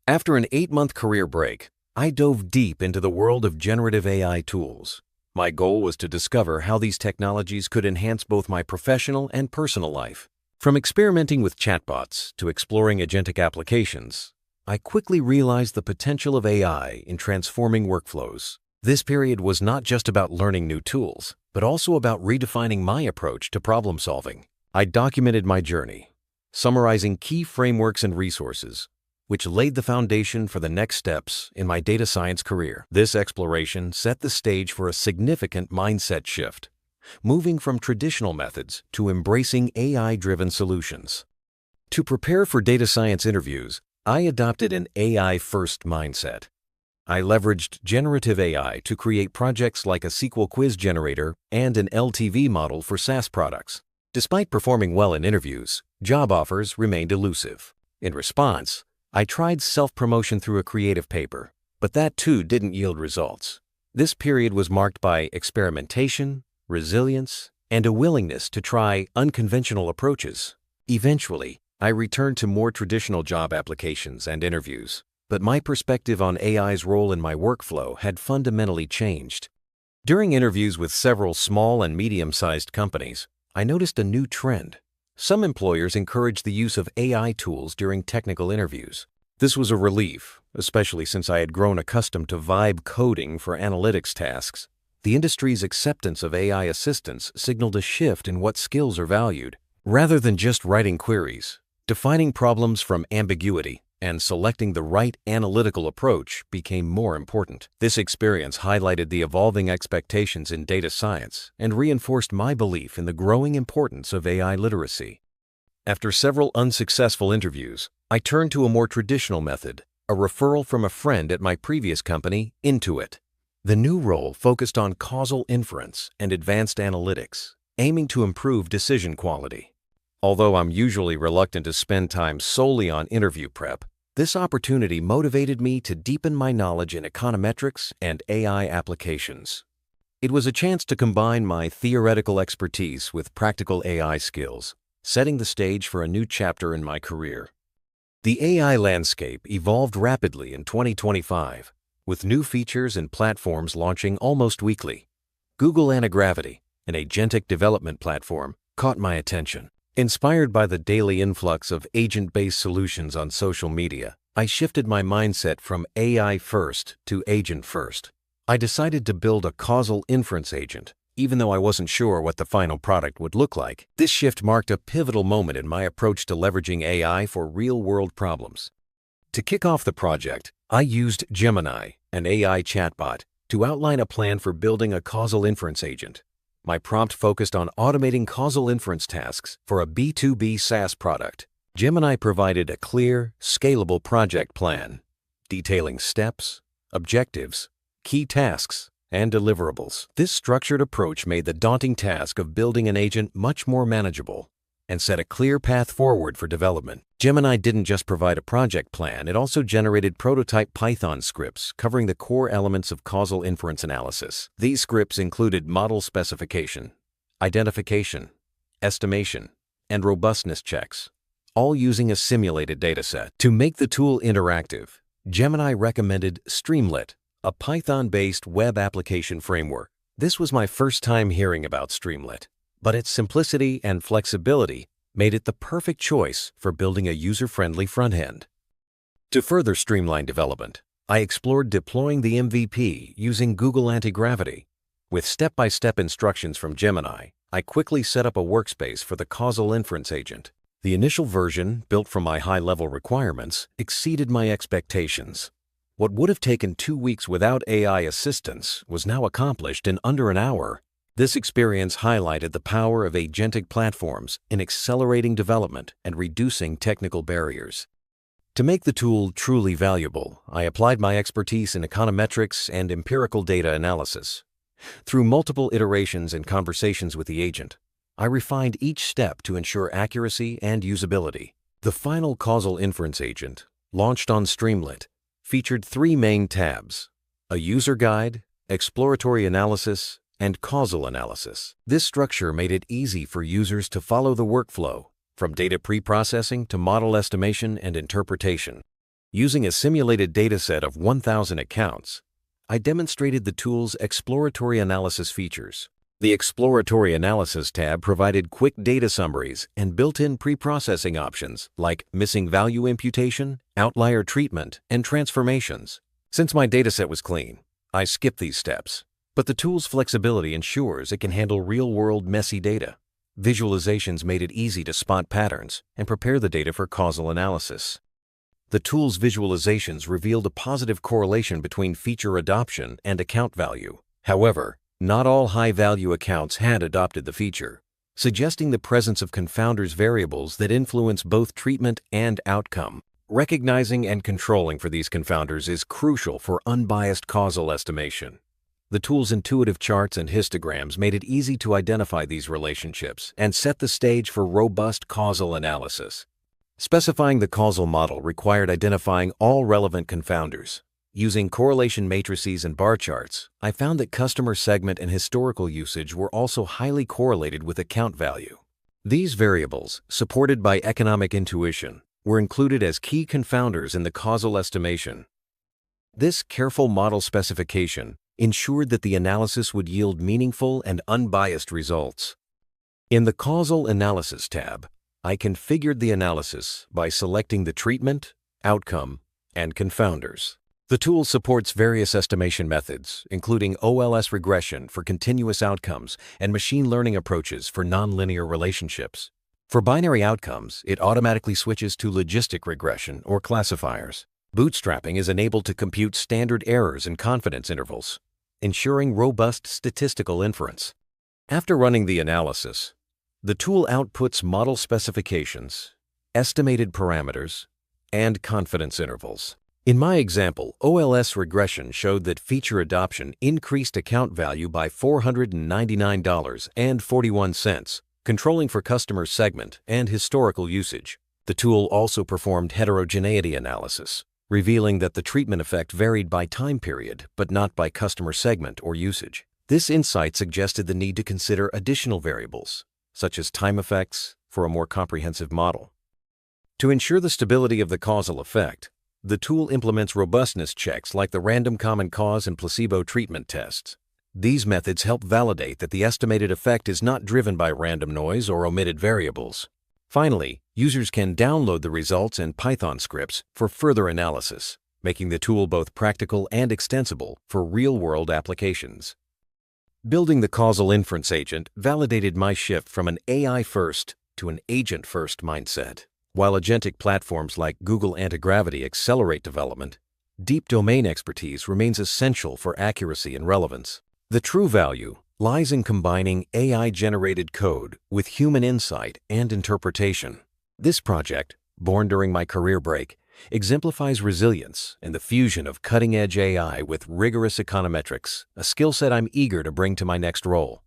After an 8-month career break, I dove deep into the world of generative AI tools. My goal was to discover how these technologies could enhance both my professional and personal life. From experimenting with chatbots to exploring agentic applications, I quickly realized the potential of AI in transforming workflows. This period was not just about learning new tools, but also about redefining my approach to problem solving. I documented my journey, summarizing key frameworks and resources, which laid the foundation for the next steps in my data science career. This exploration set the stage for a significant mindset shift, moving from traditional methods to embracing AI-driven solutions. To prepare for data science interviews, I adopted an AI-first mindset. I leveraged generative AI to create projects like a SQL quiz generator and an LTV model for SaaS products. Despite performing well in interviews, job offers remained elusive. In response, I tried self-promotion through a creative paper, but that too didn't yield results. This period was marked by experimentation, resilience, and a willingness to try unconventional approaches. Eventually, I returned to more traditional job applications and interviews, but my perspective on AI's role in my workflow had fundamentally changed. During interviews with several small and medium-sized companies, I noticed a new trend. Some employers encourage the use of AI tools during technical interviews. This was a relief, especially since I had grown accustomed to vibe coding for analytics tasks. The industry's acceptance of AI assistance signaled a shift in what skills are valued. Rather than just writing queries, defining problems from ambiguity and selecting the right analytical approach became more important. This experience highlighted the evolving expectations in data science and reinforced my belief in the growing importance of AI literacy. After several unsuccessful interviews, I turned to a more traditional method, a referral from a friend at my previous company, Intuit. The new role focused on causal inference and advanced analytics, aiming to improve decision quality. Although I'm usually reluctant to spend time solely on interview prep, this opportunity motivated me to deepen my knowledge in econometrics and AI applications. It was a chance to combine my theoretical expertise with practical AI skills, setting the stage for a new chapter in my career. The AI landscape evolved rapidly in 2025, with new features and platforms launching almost weekly. Google Antigravity, an agentic development platform, caught my attention. Inspired by the daily influx of agent-based solutions on social media, I shifted my mindset from AI first to agent first. I decided to build a causal inference agent, even though I wasn't sure what the final product would look like. This shift marked a pivotal moment in my approach to leveraging AI for real-world problems. To kick off the project, I used Gemini, an AI chatbot, to outline a plan for building a causal inference agent. My prompt focused on automating causal inference tasks for a B2B SaaS product. Gemini provided a clear, scalable project plan, detailing steps, objectives, key tasks, and deliverables. This structured approach made the daunting task of building an agent much more manageable and set a clear path forward for development. Gemini didn't just provide a project plan, it also generated prototype Python scripts covering the core elements of causal inference analysis. These scripts included model specification, identification, estimation, and robustness checks, all using a simulated dataset. To make the tool interactive, Gemini recommended Streamlit, a Python-based web application framework. This was my first time hearing about Streamlit, but its simplicity and flexibility made it the perfect choice for building a user-friendly front end. To further streamline development, I explored deploying the MVP using Google Antigravity. With step-by-step instructions from Gemini, I quickly set up a workspace for the Causal Inference Agent. The initial version, built from my high-level requirements, exceeded my expectations. What would have taken 2 weeks without AI assistance was now accomplished in under an hour. This experience highlighted the power of agentic platforms in accelerating development and reducing technical barriers. To make the tool truly valuable, I applied my expertise in econometrics and empirical data analysis. Through multiple iterations and conversations with the agent, I refined each step to ensure accuracy and usability. The final Causal Inference Agent, launched on Streamlit, featured 3 main tabs: a user guide, exploratory analysis, and causal analysis. This structure made it easy for users to follow the workflow, from data pre-processing to model estimation and interpretation. Using a simulated dataset of 1,000 accounts, I demonstrated the tool's exploratory analysis features. The Exploratory Analysis tab provided quick data summaries and built-in pre-processing options like missing value imputation, outlier treatment, and transformations. Since my dataset was clean, I skipped these steps. But the tool's flexibility ensures it can handle real-world messy data. Visualizations made it easy to spot patterns and prepare the data for causal analysis. The tool's visualizations revealed a positive correlation between feature adoption and account value. However, not all high-value accounts had adopted the feature, suggesting the presence of confounders variables that influence both treatment and outcome. Recognizing and controlling for these confounders is crucial for unbiased causal estimation. The tool's intuitive charts and histograms made it easy to identify these relationships and set the stage for robust causal analysis. Specifying the causal model required identifying all relevant confounders. Using correlation matrices and bar charts, I found that customer segment and historical usage were also highly correlated with account value. These variables, supported by economic intuition, were included as key confounders in the causal estimation. This careful model specification ensured that the analysis would yield meaningful and unbiased results. In the Causal Analysis tab, I configured the analysis by selecting the treatment, outcome, and confounders. The tool supports various estimation methods, including OLS regression for continuous outcomes and machine learning approaches for nonlinear relationships. For binary outcomes, it automatically switches to logistic regression or classifiers. Bootstrapping is enabled to compute standard errors and confidence intervals, ensuring robust statistical inference. After running the analysis, the tool outputs model specifications, estimated parameters, and confidence intervals. In my example, OLS regression showed that feature adoption increased account value by $499.41, controlling for customer segment and historical usage. The tool also performed heterogeneity analysis, revealing that the treatment effect varied by time period but not by customer segment or usage. This insight suggested the need to consider additional variables, such as time effects, for a more comprehensive model. To ensure the stability of the causal effect, the tool implements robustness checks like the random common cause and placebo treatment tests. These methods help validate that the estimated effect is not driven by random noise or omitted variables. Finally, users can download the results and Python scripts for further analysis, making the tool both practical and extensible for real-world applications. Building the Causal Inference Agent validated my shift from an AI-first to an agent-first mindset. While agentic platforms like Google Antigravity accelerate development, deep domain expertise remains essential for accuracy and relevance. The true value lies in combining AI-generated code with human insight and interpretation. This project, born during my career break, exemplifies resilience and the fusion of cutting-edge AI with rigorous econometrics, a skill set I'm eager to bring to my next role.